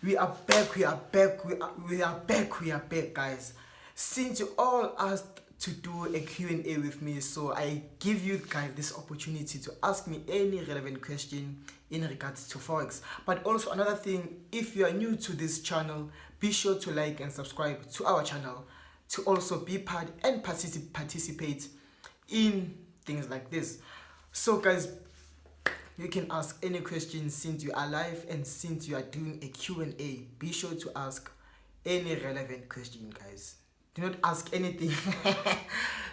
We are back, we are back, guys. Since you all asked to do a Q&A with me, so I give you guys this opportunity to ask me any relevant question in regards to Forex. But also another thing, if you are new to this channel, be sure to like and subscribe to our channel to also be part and participate in things like this. So guys, you can ask any questions since you are live, and since you are doing a Q&A, be sure to ask any relevant question, guys. Do not ask anything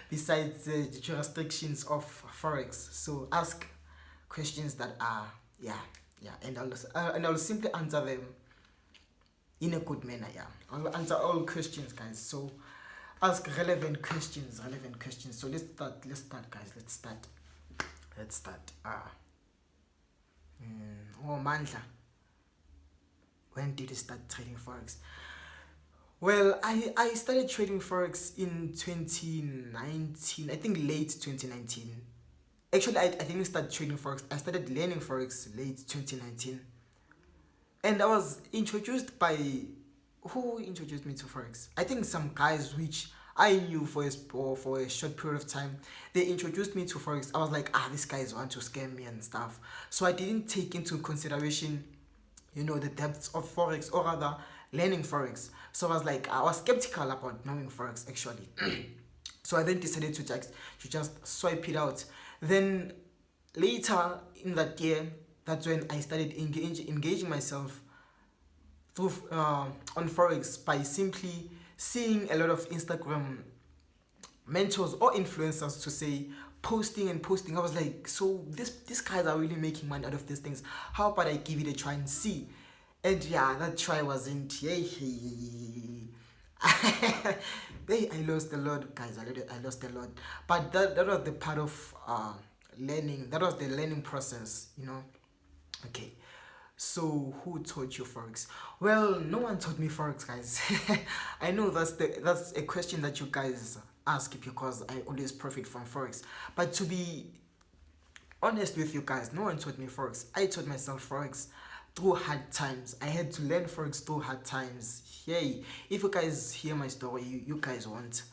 besides the restrictions of Forex. So ask questions that are, and I'll simply answer them in a good manner, I'll answer all questions, guys. So ask relevant questions. So let's start, guys. Let's start. Mandla, when did you start trading Forex? Well, I started trading Forex in 2019, I think late 2019. Actually, I didn't start trading Forex. I started learning Forex late 2019. And I was introduced by, who introduced me to Forex? I think some guys which I knew for a short period of time. They introduced me to Forex. I was like, these guys want to scam me and stuff. So I didn't take into consideration, the depths of Forex, or rather learning Forex. So I was like, I was skeptical about knowing Forex actually. So I then decided to just swipe it out. Then later in that year, that's when I started engaging myself through on Forex by simply seeing a lot of Instagram mentors or influencers to say posting. I was like, so these guys are really making money out of these things. How about I give it a try and see? And that try wasn't I lost a lot, guys. I lost a lot. But that was the part of learning. That was the learning process, Okay. So who taught you Forex? Well, no one taught me Forex, guys. I know that's a question that you guys ask because I always profit from Forex. But to be honest with you guys, no one taught me Forex. I taught myself Forex through hard times. I had to learn Forex through hard times. Hey, if you guys hear my story, you guys won't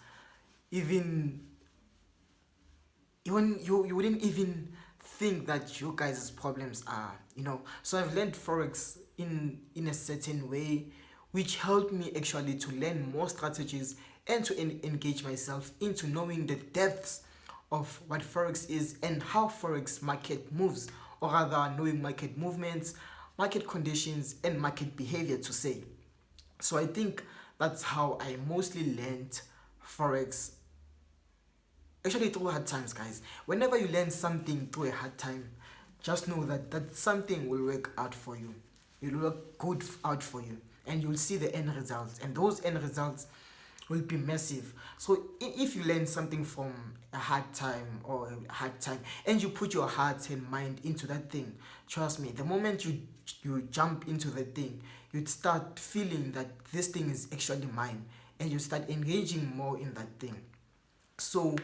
even you wouldn't even think that you guys' problems are, So I've learned Forex in a certain way, which helped me actually to learn more strategies and to engage myself into knowing the depths of what Forex is and how Forex market moves, or rather knowing market movements, market conditions, and market behavior to say. So I think that's how I mostly learned Forex. Actually, through hard times, guys. Whenever you learn something through a hard time, just know that something will work out for you. It will work good out for you, and you'll see the end results. And those end results will be massive. So if you learn something from a hard time, and you put your heart and mind into that thing, trust me, the moment you jump into the thing, you'd start feeling that this thing is actually mine, and you start engaging more in that thing. So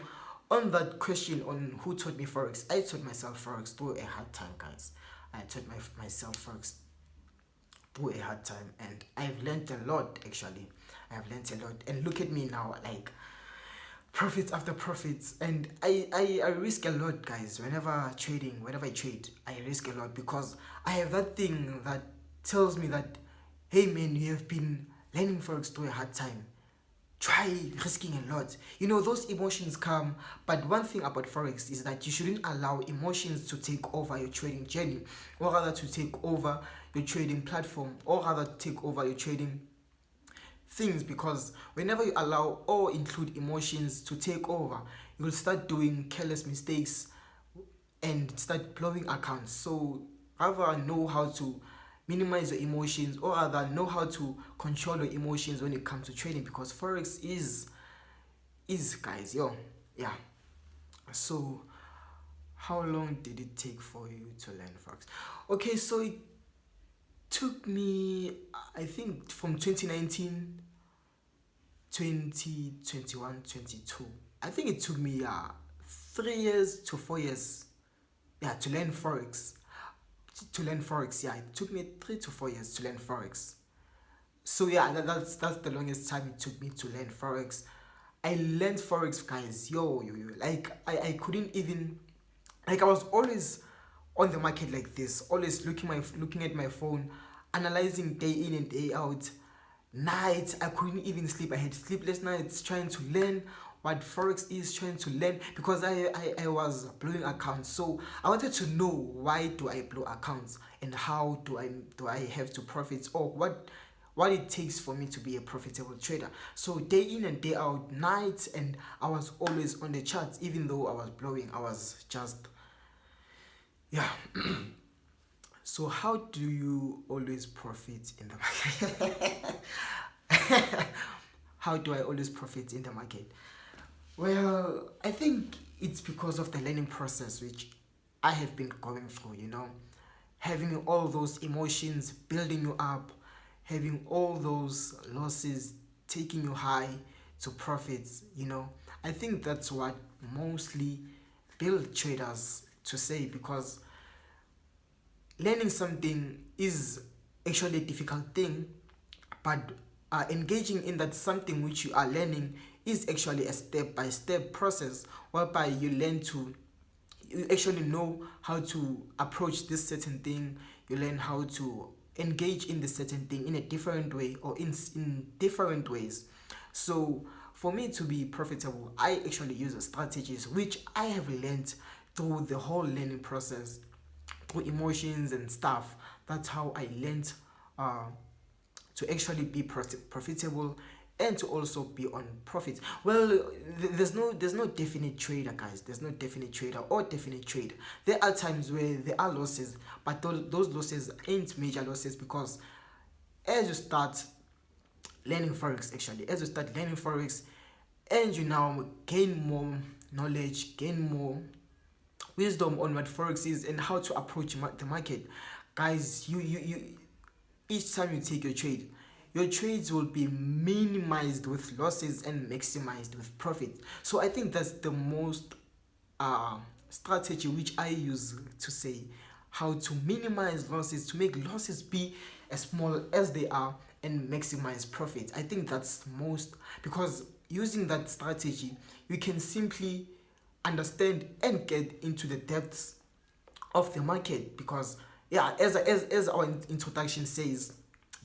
on that question on who taught me Forex, I taught myself Forex through a hard time, guys. I taught myself Forex through a hard time, and I've learned a lot, actually. I've learned a lot, and look at me now, like profits after profits. And I risk a lot, guys. Whenever I trade, I risk a lot because I have that thing that tells me that, hey man, you have been learning Forex through a hard time. Try risking a lot. Those emotions come, but one thing about Forex is that you shouldn't allow emotions to take over your trading journey, or rather to take over your trading platform, or rather to take over your trading things, because whenever you allow or include emotions to take over, you'll start doing careless mistakes and start blowing accounts. So rather know how to minimize your emotions, or rather know how to control your emotions when it comes to trading, because Forex is guys, so how long did it take for you to learn Forex? Okay, so it took me, I think, from 2019, 2021, 22. I think it took me 3 years to 4 years to learn Forex. It took me 3 to 4 years to learn Forex. So yeah, that's the longest time it took me to learn Forex. I learned Forex, guys. Yo. Like I couldn't even, like I was always on the market like this, always looking at my phone, analyzing day in and day out. Nights I couldn't even sleep. I had sleepless nights trying to learn what Forex is, trying to learn, because I was blowing accounts. So I wanted to know, why do I blow accounts, and how do I have to profit, or what it takes for me to be a profitable trader. So day in and day out, nights, and I was always on the charts. Even though I was blowing, I was just, yeah. So how do you always profit in the market? How do I always profit in the market? Well, I think it's because of the learning process which I have been going through, having all those emotions building you up, having all those losses taking you high to profits. I think that's what mostly build traders to say, because learning something is actually a difficult thing, but engaging in that something which you are learning is actually a step-by-step process, whereby you actually know how to approach this certain thing. You learn how to engage in this certain thing in a different way, or in different ways. So for me to be profitable, I actually use strategies which I have learned through the whole learning process, through emotions and stuff. That's how I learned uh, to actually be profitable, and to also be on profit. Well, there's no definite trader, guys. There's no definite trader or definite trade. There are times where there are losses, but those losses ain't major losses, because as you start learning Forex, and you now gain more knowledge, gain more wisdom on what Forex is and how to approach the market, guys, you each time you take your trades will be minimized with losses and maximized with profit. So I think that's the most strategy which I use to say how to minimize losses, to make losses be as small as they are, and maximize profit. I think that's most, because using that strategy, you can simply understand and get into the depths of the market. Because yeah, as our introduction says,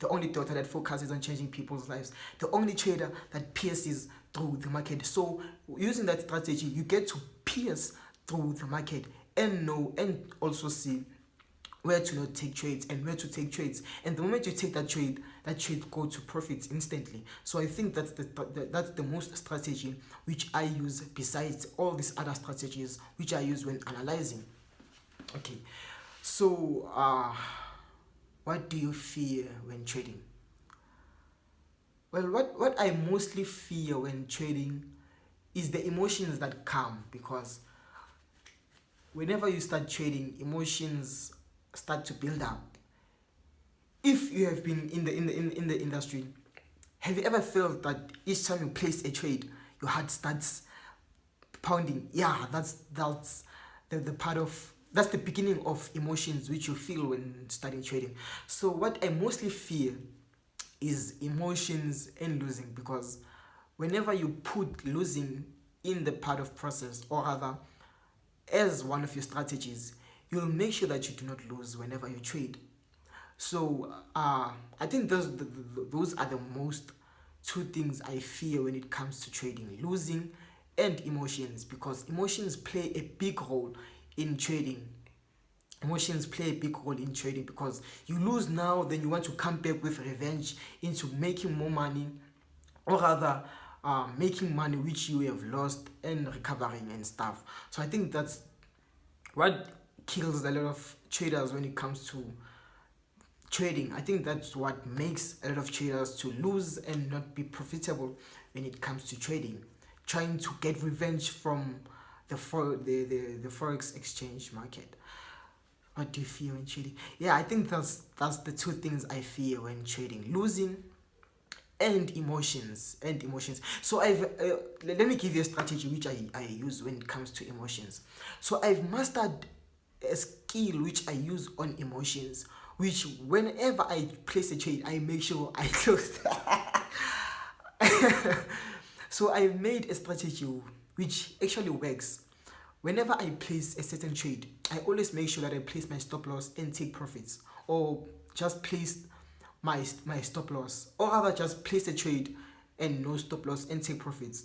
the only daughter that focuses on changing people's lives, the only trader that pierces through the market. So using that strategy, you get to pierce through the market and know and also see where to not take trades and where to take trades. And the moment you take that trade go to profits instantly. So I think that's the most strategy which I use, besides all these other strategies which I use when analyzing. Okay, so what do you fear when trading? Well, what I mostly fear when trading is the emotions that come, because whenever you start trading, emotions start to build up. If you have been in the industry, have you ever felt that each time you place a trade, your heart starts pounding? Yeah, that's the part of, that's the beginning of emotions which you feel when starting trading. So what I mostly fear is emotions and losing, because whenever you put losing in the part of process, or rather as one of your strategies, you'll make sure that you do not lose whenever you trade. So I think those are the most two things I fear when it comes to trading: losing and emotions, because emotions play a big role in trading. Emotions play a big role in trading, because you lose now, then you want to come back with revenge into making more money, or rather making money which you have lost, and recovering and stuff. So I think that's what kills a lot of traders when it comes to trading. I think that's what makes a lot of traders to lose and not be profitable when it comes to trading, trying to get revenge from the forex exchange market. What do you fear when trading? Yeah, I think that's the two things I fear when trading: losing and emotions. So let me give you a strategy which I use when it comes to emotions. So I've mastered a skill which I use on emotions, which whenever I place a trade, I make sure I close. So I made a strategy which actually works. Whenever I place a certain trade, I always make sure that I place my stop loss and take profits, or just place my stop loss, or rather just place a trade and no stop loss and take profits.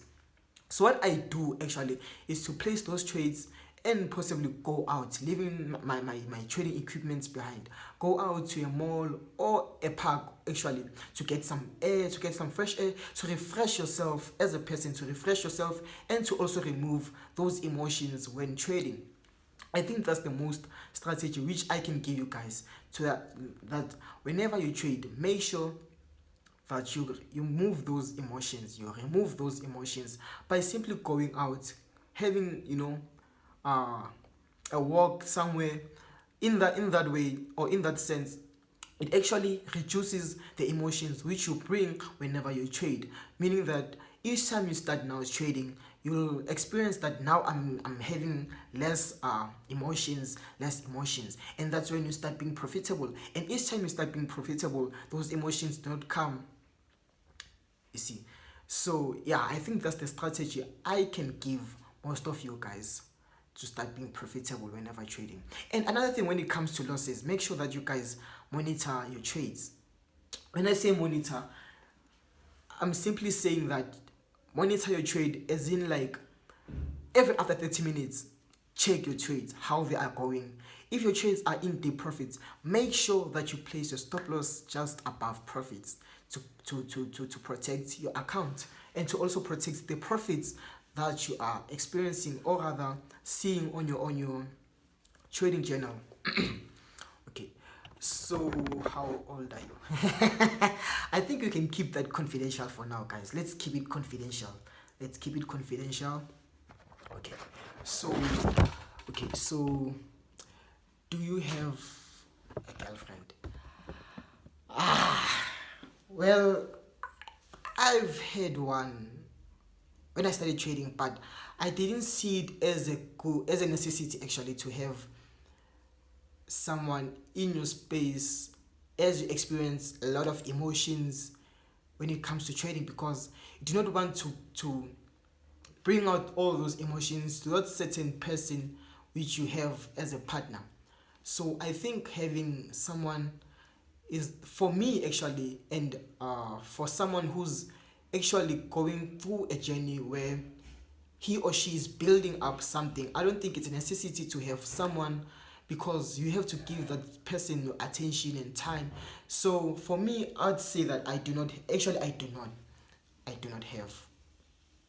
So what I do actually is to place those trades and possibly go out, leaving my trading equipments behind. Go out to a mall or a park actually to get some air, to get some fresh air, to refresh yourself as a person, to refresh yourself and to also remove those emotions when trading. I think that's the most strategy which I can give you guys, to that whenever you trade, make sure that you move those emotions, you remove those emotions by simply going out, having uh, a walk somewhere. In that way, or in that sense, it actually reduces the emotions which you bring whenever you trade, meaning that each time you start now trading, you'll experience that now I'm having less emotions, and that's when you start being profitable. And each time you start being profitable, those emotions don't come, you see. So yeah, I think that's the strategy I can give most of you guys to start being profitable whenever trading. And another thing, when it comes to losses, make sure that you guys monitor your trades. When I say monitor, I'm simply saying that monitor your trade as in, like, every after 30 minutes, check your trades, how they are going. If your trades are in deep profits, make sure that you place your stop loss just above profits to protect your account, and to also protect the profits that you are experiencing, or rather seeing on your trading journal. Okay, so how old are you? I think we can keep that confidential for now, guys. Let's keep it confidential. Let's keep it confidential. Okay, so do you have a girlfriend? Well, I've had one when I started trading, but I didn't see it as a necessity actually to have someone in your space, as you experience a lot of emotions when it comes to trading, because you do not want to bring out all those emotions to that certain person which you have as a partner. So I think having someone is, for me actually, and for someone who's actually going through a journey where he or she is building up something, I don't think it's a necessity to have someone, because you have to give that person your attention and time. So for me, I'd say that I do not have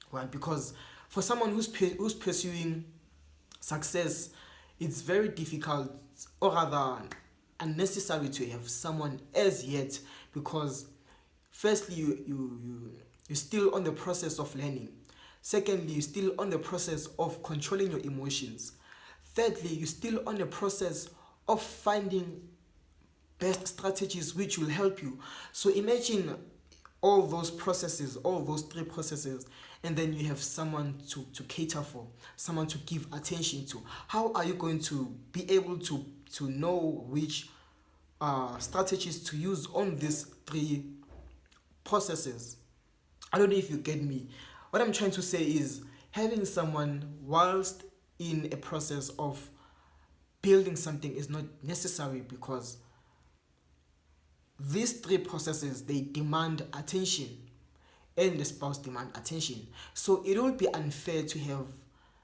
one, because for someone who's pursuing success, it's very difficult, or rather unnecessary, to have someone as yet, because firstly, you're still on the process of learning. Secondly, you're still on the process of controlling your emotions. Thirdly, you're still on the process of finding best strategies which will help you. So imagine all those processes, all those three processes, and then you have someone to cater for, someone to give attention to. How are you going to be able to know which strategies to use on these three processes? I don't know if you get me. What I'm trying to say is, having someone whilst in a process of building something is not necessary, because these three processes, they demand attention, and the spouse demand attention. So it would be unfair to have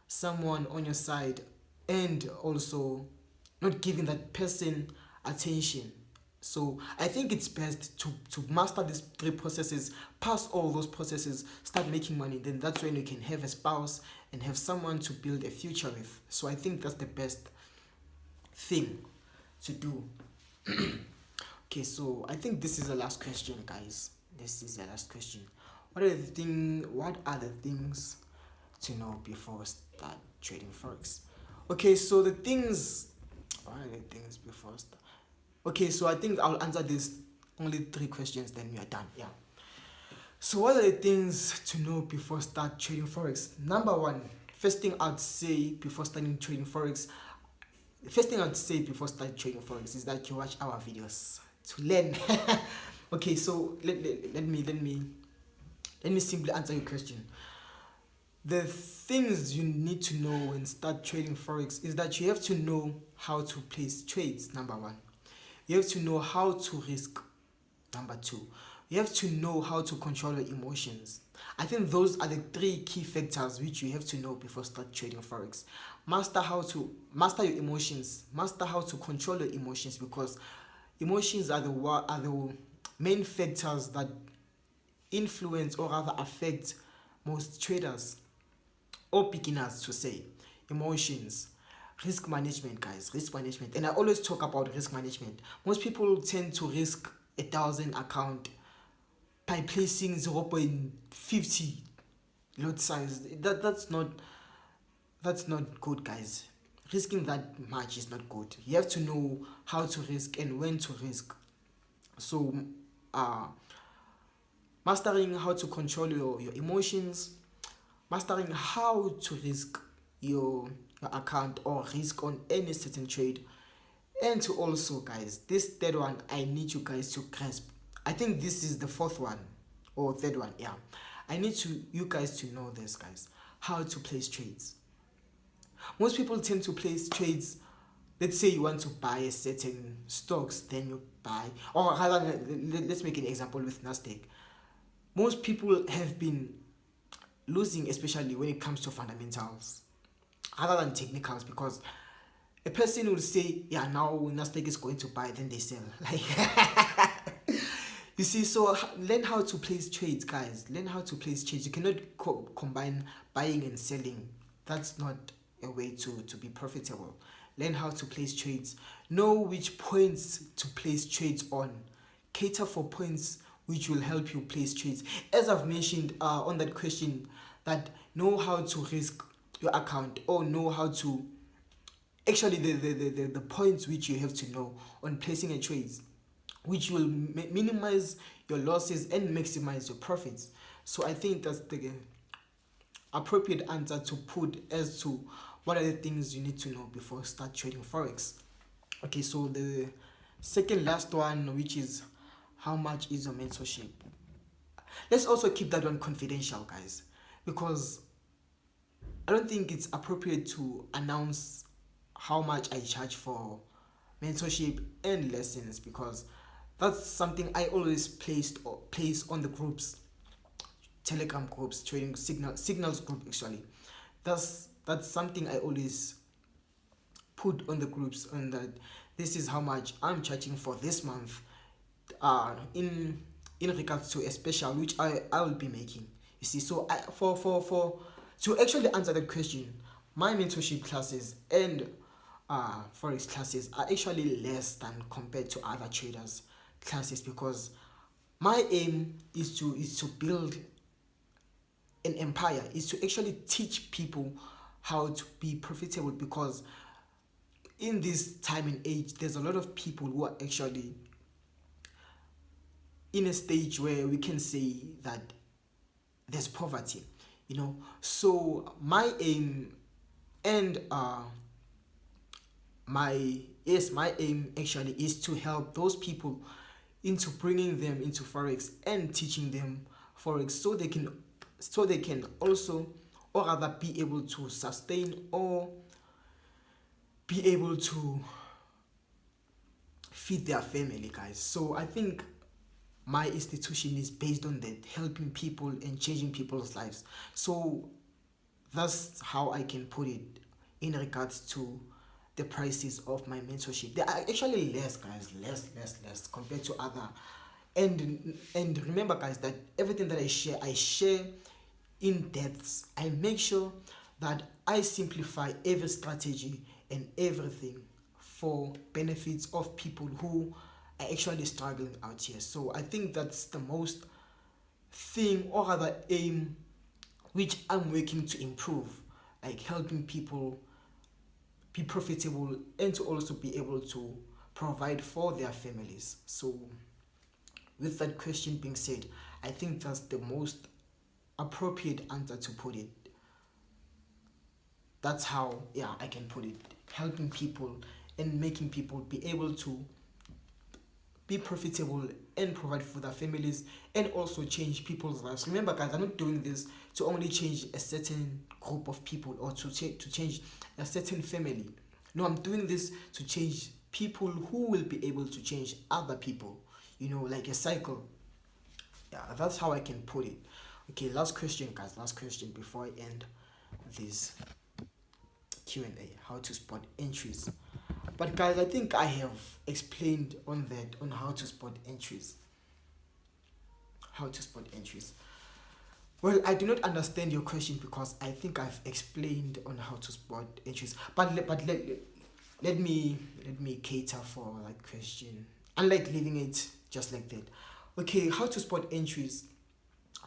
someone on your side and also not giving that person attention. So I think it's best to master these three processes, pass all those processes, start making money. Then that's when you can have a spouse and have someone to build a future with. So I think that's the best thing to do. Okay, so I think this is the last question, guys. This is the last question. What are the things to know before start trading forex? Okay, so the things. What are the things before start? Okay, so I think I'll answer this only 3 questions, then we are done. Yeah. So what are the things to know before start trading forex? Number 1, first thing I'd say before starting trading forex, the first thing I'd say before start trading forex is that you watch our videos to learn. Okay, so let me simply answer your question. The things you need to know when start trading forex is that you have to know how to place trades. Number one, you have to know how to risk. Number two, you have to know how to control your emotions. I think those are the three key factors which you have to know before start trading forex. Master your emotions, master how to control your emotions, because emotions are the main factors that influence or rather affect most traders or beginners to say. Emotions, risk management, guys, risk management. And I always talk about risk management. Most people tend to risk 1,000 account by placing 0.50 lot size. That's not good, guys. Risking that much is not good. You have to know how to risk and when to risk. So uh mastering how to control your emotions, mastering how to risk your account or risk on any certain trade. And to also, guys, this third one I need you guys to grasp. I think this is the fourth one or third one, yeah. I need you guys to know this, guys, how to place trades. Most people tend to place trades. Let's say you want to buy a certain stocks, then you buy, or rather, let's make an example with Nasdaq. Most people have been losing, especially when it comes to fundamentals other than technicals, because a person will say, yeah, now Nasdaq is going to buy, then they sell. Like, you see, so learn how to place trades, guys. Learn how to place trades. You cannot combine buying and selling. That's not a way to be profitable. Learn how to place trades. Know which points to place trades on. Cater for points which will help you place trades. As I've mentioned on that question, that know how to risk your account, or know how to actually the points which you have to know on placing a trades, which will minimize your losses and maximize your profits. So I think that's the appropriate answer to put as to what are the things you need to know before start trading forex. Okay, so the second last one, which is how much is your mentorship. Let's also keep that one confidential, guys, because I don't think it's appropriate to announce how much I charge for mentorship and lessons, because that's something I always place on the groups, Telegram groups, trading signals group actually. That's something I always put on the groups, and that this is how much I'm charging for this month, in regards to a special which I will be making. You see, so for to actually answer the question, my mentorship classes and forex classes are actually less than compared to other traders classes, because my aim is to build an empire, is to actually teach people how to be profitable, because in this time and age there's a lot of people who are actually in a stage where we can say that there's poverty, so my aim and my aim actually is to help those people into bringing them into forex and teaching them forex, so they can also, or rather, be able to sustain or be able to feed their family, guys. So I think my institution is based on that, helping people and changing people's lives. So that's how I can put it in regards to the prices of my mentorship. They are actually less, guys, less compared to other. And remember, guys, that everything that I share in depths. I make sure that I simplify every strategy and everything for benefits of people who are actually struggling out here. So I think that's the most thing, or rather aim, which I'm working to improve, like helping people be profitable and to also be able to provide for their families. So with that question being said, I think that's the most appropriate answer to put it. That's how, yeah, I can put it, helping people and making people be able to be profitable and provide for their families and also change people's lives. Remember, guys, I'm not doing this to only change a certain group of people or to change a certain family. No, I'm doing this to change people who will be able to change other people, like a cycle. Yeah, that's how I can put it. Okay, last question, guys, last question before I end this Q&A. How to spot entries. But guys, I think I have explained on that, on how to spot entries. How to spot entries. Well, I do not understand your question because I think I've explained on how to spot entries. Let me cater for that question. Unlike leaving it just like that. Okay, how to spot entries.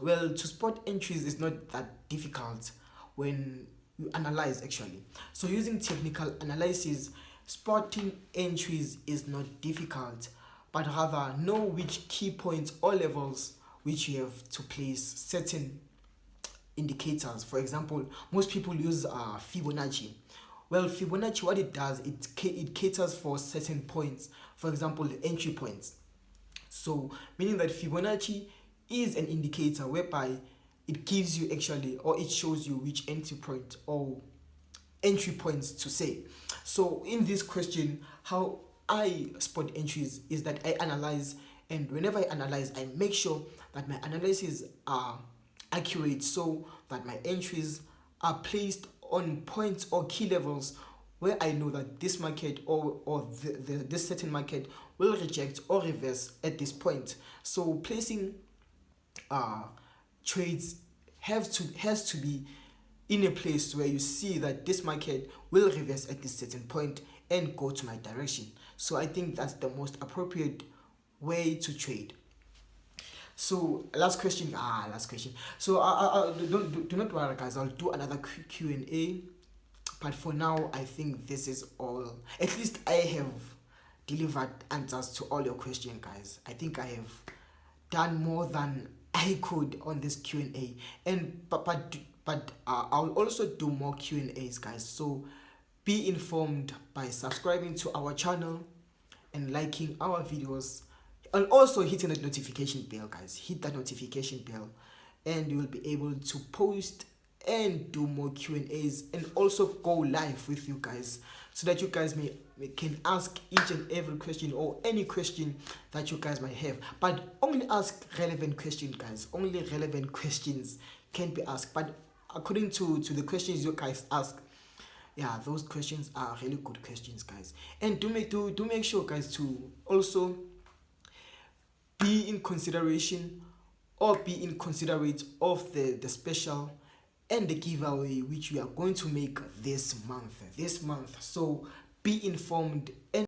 Well, to spot entries is not that difficult when you analyze actually. So using technical analysis, spotting entries is not difficult, but rather know which key points or levels which you have to place certain indicators. For example, most people use Fibonacci. Well, Fibonacci, what it does, it caters for certain points. For example, the entry points. So, meaning that Fibonacci is an indicator whereby it gives you actually, or it shows you which entry point or entry points to say. So, in this question, how I spot entries is that I analyze, and whenever I analyze, I make sure that my analysis are accurate so that my entries are placed on points or key levels where I know that this market or this certain market will reject or reverse at this point. So placing trades has to be in a place where you see that this market will reverse at this certain point and go to my direction. So I think that's the most appropriate way to trade. So last question. So do not worry, guys. I'll do another Q&A. But for now, I think this is all. At least I have delivered answers to all your questions, guys. I think I have done more than I could on this Q&A. And but I'll also do more Q&As, guys. So be informed by subscribing to our channel and liking our videos, and also hitting that notification bell, guys. Hit that notification bell and you will be able to post and do more Q&As and also go live with you guys so that you guys can ask each and every question or any question that you guys might have, but only ask relevant questions, guys. Only relevant questions can be asked, but according to the questions you guys ask, yeah, those questions are really good questions, guys. And do make sure, guys, to also be in consideration or be in considerate of the special and the giveaway which we are going to make this month. So be informed and